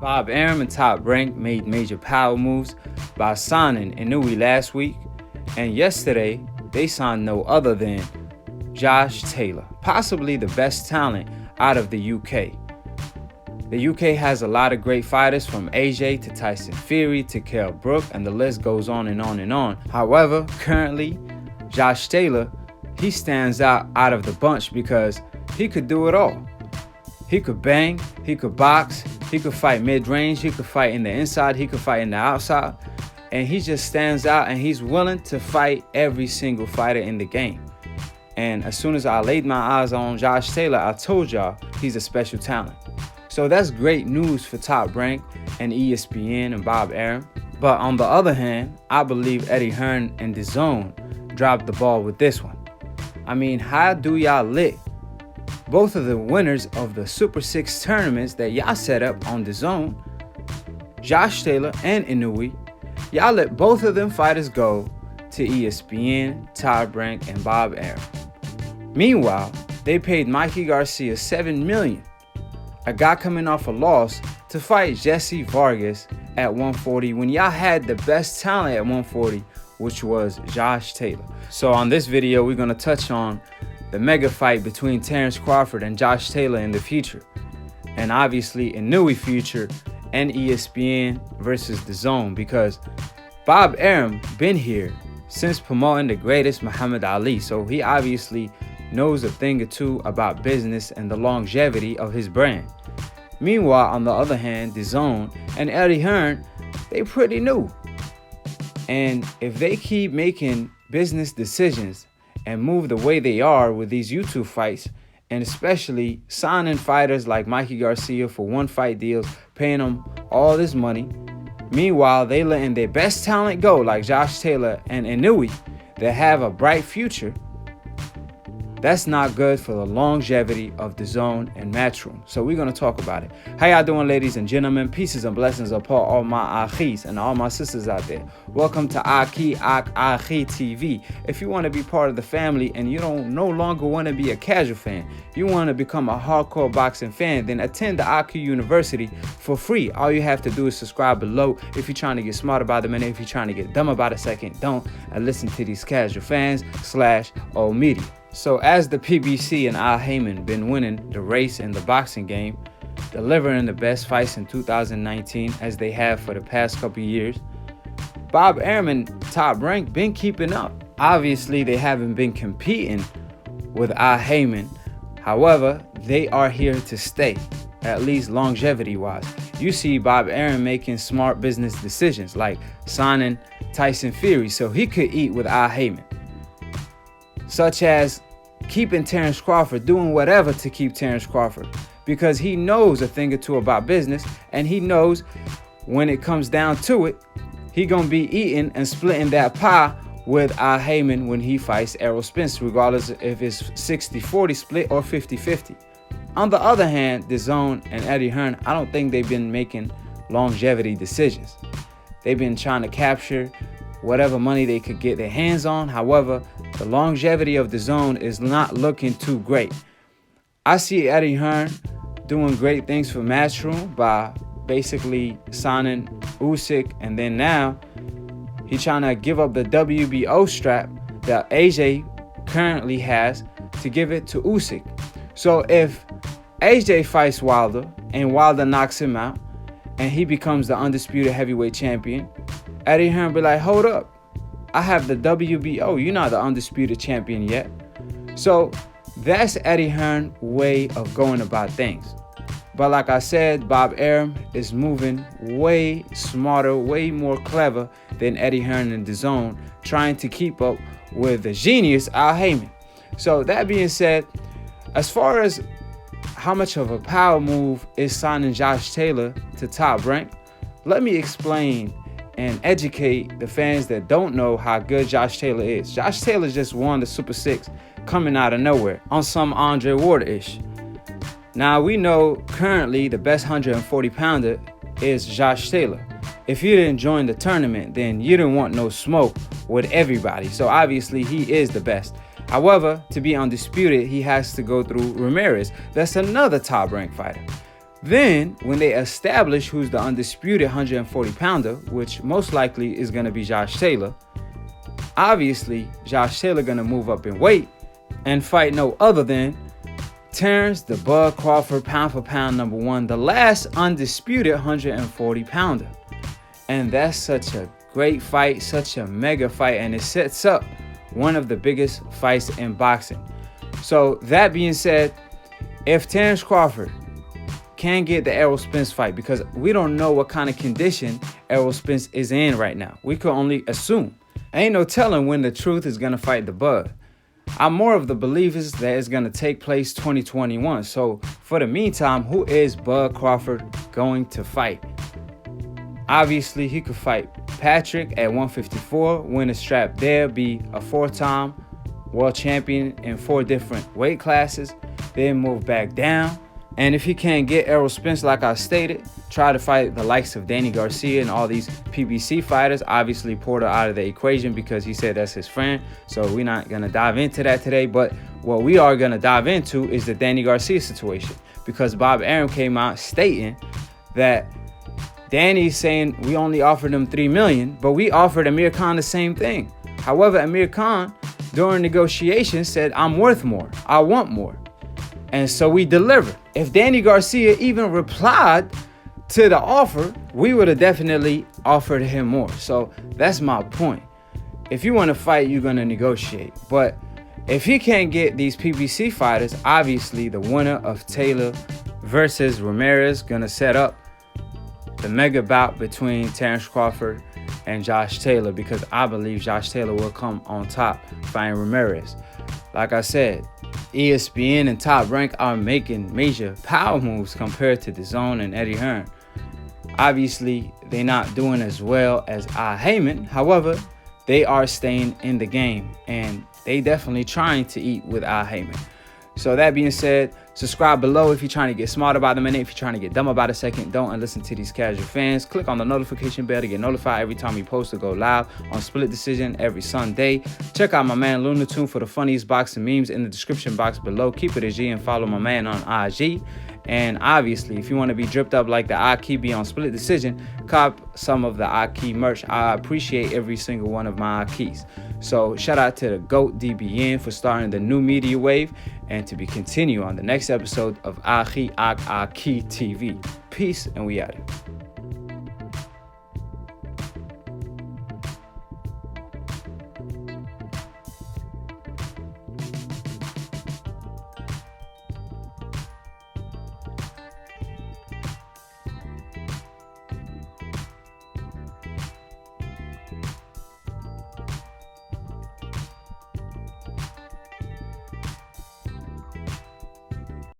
Bob Arum and Top Rank made major power moves by signing Inoue last week, and yesterday they signed no other than Josh Taylor, possibly the best talent out of the UK. The UK has a lot of great fighters, from AJ to Tyson Fury to Kell Brook, and the list goes on and on and on. However, currently, Josh Taylor, he stands out of the bunch because he could do it all. He could bang, he could box, he could fight mid-range, he could fight in the inside, he could fight in the outside, and he just stands out, and he's willing to fight every single fighter in the game. And as soon as I laid my eyes on Josh Taylor, I told y'all he's a special talent. So that's great news for Top Rank and ESPN and Bob Arum. But on the other hand, I believe Hearn and Dazn dropped the ball with this one. I mean, how do y'all let both of the winners of the Super 6 tournaments that y'all set up on Dazn, Josh Taylor and Inoue, y'all let both of them fighters go to ESPN, Top Rank, and Bob Arum? Meanwhile, they paid Mikey Garcia $7 million, a guy coming off a loss, to fight Jesse Vargas at 140 when y'all had the best talent at 140, which was Josh Taylor. So on this video, we're going to touch on the mega fight between Terence Crawford and Josh Taylor in the future, and obviously Inoue future and ESPN versus Dazn, because Bob Arum been here since promoting the greatest Muhammad Ali, so he obviously knows a thing or two about business and the longevity of his brand. Meanwhile, on the other hand, Dazn and Hearn, they pretty new. And if they keep making business decisions and move the way they are with these YouTube fights, and especially signing fighters like Mikey Garcia for one-fight deals, paying them all this money, meanwhile, they letting their best talent go like Josh Taylor and Inoue that have a bright future, that's not good for the longevity of Dazn and Matchroom. So we're going to talk about it. How y'all doing, ladies and gentlemen? Pieces and blessings upon all my Akhis and all my sisters out there. Welcome to Akhi TV. If you want to be part of the family and you don't no longer want to be a casual fan, you want to become a hardcore boxing fan, then attend the Akhi University for free. All you have to do is subscribe below. If you're trying to get smarter by the minute, if you're trying to get dumber by the second, don't. And listen to these casual fans / old media. So as the PBC and Al Heyman been winning the race in the boxing game, delivering the best fights in 2019 as they have for the past couple years, Bob Arum and Top Rank been keeping up. Obviously, they haven't been competing with Al Heyman. However, they are here to stay, at least longevity-wise. You see Bob Arum making smart business decisions, like signing Tyson Fury so he could eat with Al Heyman, such as keeping Terence Crawford, doing whatever to keep Terence Crawford, because he knows a thing or two about business, and he knows when it comes down to it, he gonna be eating and splitting that pie with Al Heyman when he fights Errol Spence, regardless if it's 60-40 split or 50-50. On the other hand, Dazn and Hearn, I don't think they've been making longevity decisions. They've been trying to capture whatever money they could get their hands on. However, the longevity of Dazn is not looking too great. I see Hearn doing great things for Matchroom by basically signing Usyk, and then now he's trying to give up the WBO strap that AJ currently has to give it to Usyk. So if AJ fights Wilder and Wilder knocks him out and he becomes the undisputed heavyweight champion, Hearn be like, hold up, I have the WBO, you're not the undisputed champion yet. So that's Hearn's way of going about things. But like I said, Bob Arum is moving way smarter, way more clever than Hearn and Dazn, trying to keep up with the genius Al Heyman. So that being said, as far as how much of a power move is signing Josh Taylor to Top Rank, let me explain and educate the fans that don't know how good Josh Taylor is. Josh Taylor just won the Super 6 coming out of nowhere on some Andre Ward-ish. Now, we know currently the best 140-pounder is Josh Taylor. If you didn't join the tournament, then you didn't want no smoke with everybody. So obviously he is the best. However, to be undisputed, he has to go through Ramirez. That's another top-ranked fighter. Then, when they establish who's the undisputed 140 pounder, which most likely is going to be Josh Taylor, obviously Josh Taylor going to move up in weight and fight no other than Terence the Bud Crawford, pound for pound number 1, the last undisputed 140 pounder. And that's such a great fight, such a mega fight, and it sets up one of the biggest fights in boxing. So that being said, if Terence Crawford can get the Errol Spence fight, because we don't know what kind of condition Errol Spence is in right now. We could only assume. Ain't no telling when the truth is going to fight the Bud. I'm more of the believers that it's going to take place 2021. So for the meantime, who is Bud Crawford going to fight? Obviously, he could fight Patrick at 154, win a strap there, be a 4-time world champion in 4 different weight classes, then move back down. And if he can't get Errol Spence, like I stated, try to fight the likes of Danny Garcia and all these PBC fighters. Obviously, Porter out of the equation because he said that's his friend. So we're not going to dive into that today. But what we are going to dive into is the Danny Garcia situation. Because Bob Arum came out stating that Danny's saying we only offered him $3 million, but we offered Amir Khan the same thing. However, Amir Khan, during negotiations, said, I'm worth more. I want more. And so we delivered. If Danny Garcia even replied to the offer, we would have definitely offered him more. So that's my point. If you want to fight, you're going to negotiate. But if he can't get these PBC fighters, obviously the winner of Taylor versus Ramirez going to set up the mega bout between Terence Crawford and Josh Taylor, because I believe Josh Taylor will come on top fighting Ramirez. Like I said, ESPN and Top Rank are making major power moves compared to Dazn and Eddie Hearn. Obviously, they're not doing as well as Heyman. However, they are staying in the game, and they definitely trying to eat with Heyman. So that being said, subscribe below if you're trying to get smart about a minute. If you're trying to get dumb about a second, don't, and listen to these casual fans. Click on the notification bell to get notified every time we post or go live on Split Decision every Sunday. Check out my man Lunatune for the funniest boxing memes in the description box below. Keep it a G and follow my man on IG. And obviously, if you want to be dripped up like the Akhi be on Split Decision, cop some of the Akhi merch. I appreciate every single one of my Akhis. So shout out to the GOAT DBN for starting the new media wave, and to be continued on the next episode of Akhi TV. Peace, and we out.